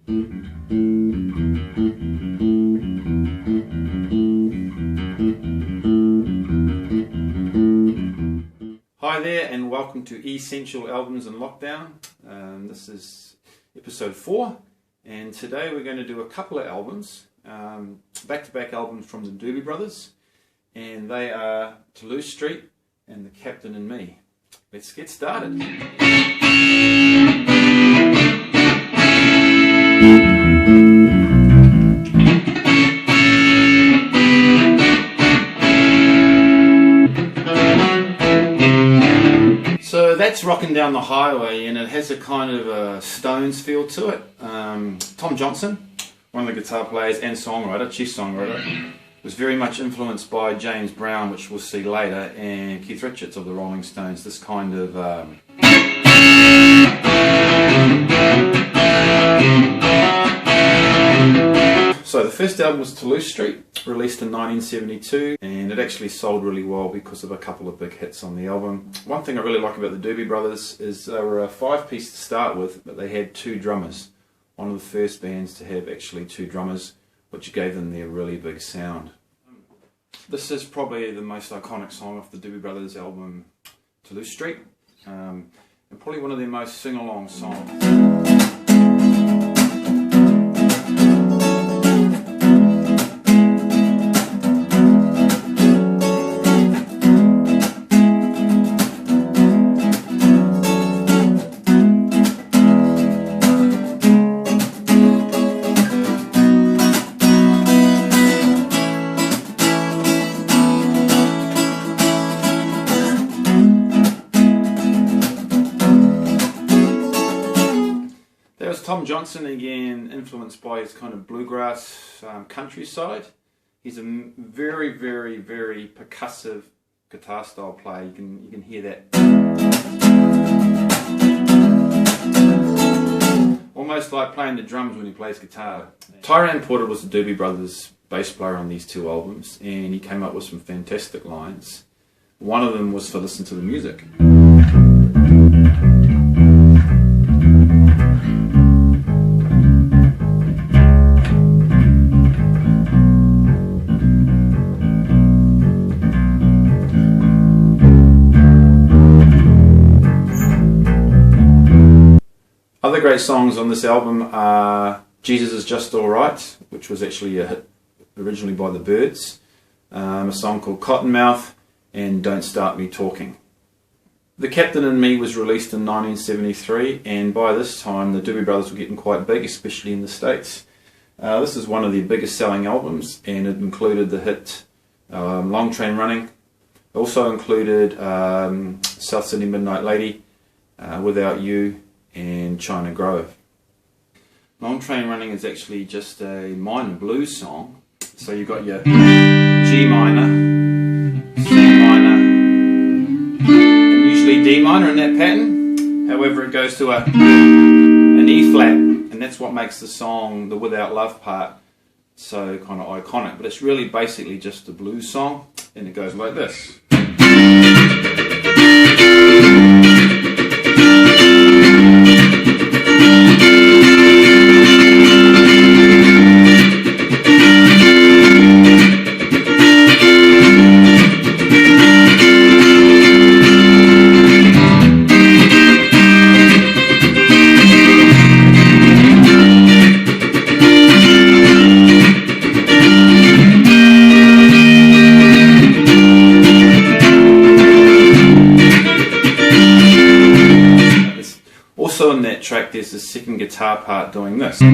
Hi there, and welcome to Essential Albums in Lockdown. This is episode 4, and today we're going to do a couple of albums, back-to-back albums from the Doobie Brothers, and they are Toulouse Street and The Captain and Me. Let's get started. So that's Rocking Down the Highway, and it has a kind of a Stones feel to it. Tom Johnson, one of the guitar players and songwriter, chief songwriter, was very much influenced by James Brown, which we'll see later, and Keith Richards of the Rolling Stones. This kind of So the first album was Toulouse Street, released in 1972, and it actually sold really well because of a couple of big hits on the album. One thing I really like about the Doobie Brothers is they were a 5-piece to start with, but they had 2 drummers. One of the first bands to have actually 2 drummers, which gave them their really big sound. This is probably the most iconic song off the Doobie Brothers album, Toulouse Street, and probably one of their most sing-along songs. Tom Johnson, again influenced by his kind of bluegrass countryside. He's a very, very, very percussive guitar style player. You can hear that. Almost like playing the drums when he plays guitar. Tyrone Porter was the Doobie Brothers bass player on these 2 albums, and he came up with some fantastic lines. One of them was for Listen to the Music. Other great songs on this album are Jesus Is Just Alright, which was actually a hit originally by the Byrds, a song called Cottonmouth, and Don't Start Me Talking. The Captain and Me was released in 1973, and by this time the Doobie Brothers were getting quite big, especially in the States. This is one of their biggest selling albums, and it included the hit Long Train Running. It also included South Sydney Midnight Lady, Without You, and China Grove. Long Train Running is actually just a minor blues song. So you've got your G minor, C minor, and usually D minor in that pattern. However, it goes to an E flat, and that's what makes the song, the Without Love part, so kind of iconic. But it's really basically just a blues song, and it goes like this. Also in that track there's the second guitar part doing this. The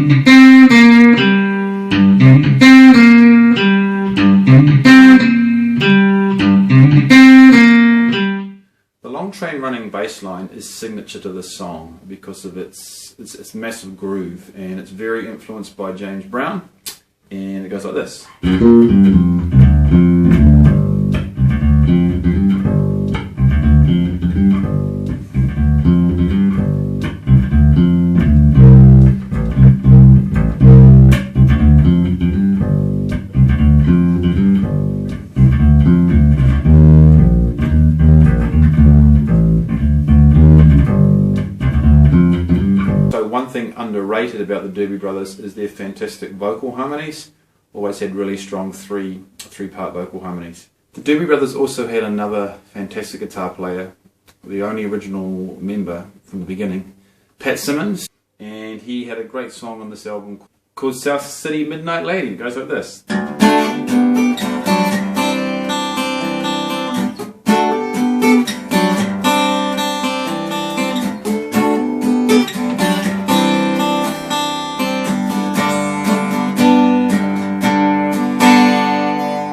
Long Train Running bass line is signature to this song because of its massive groove, and it's very influenced by James Brown, and it goes like this. thing underrated about the Doobie Brothers is their fantastic vocal harmonies. Always had really strong three-part vocal harmonies. The Doobie Brothers also had another fantastic guitar player, the only original member from the beginning, Pat Simmons, and he had a great song on this album called South City Midnight Lady. It goes like this.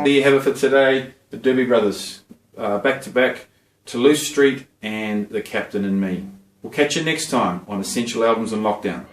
There you have it for today, the Doobie Brothers, back to back, Toulouse Street and The Captain and Me. We'll catch you next time on Essential Albums in Lockdown.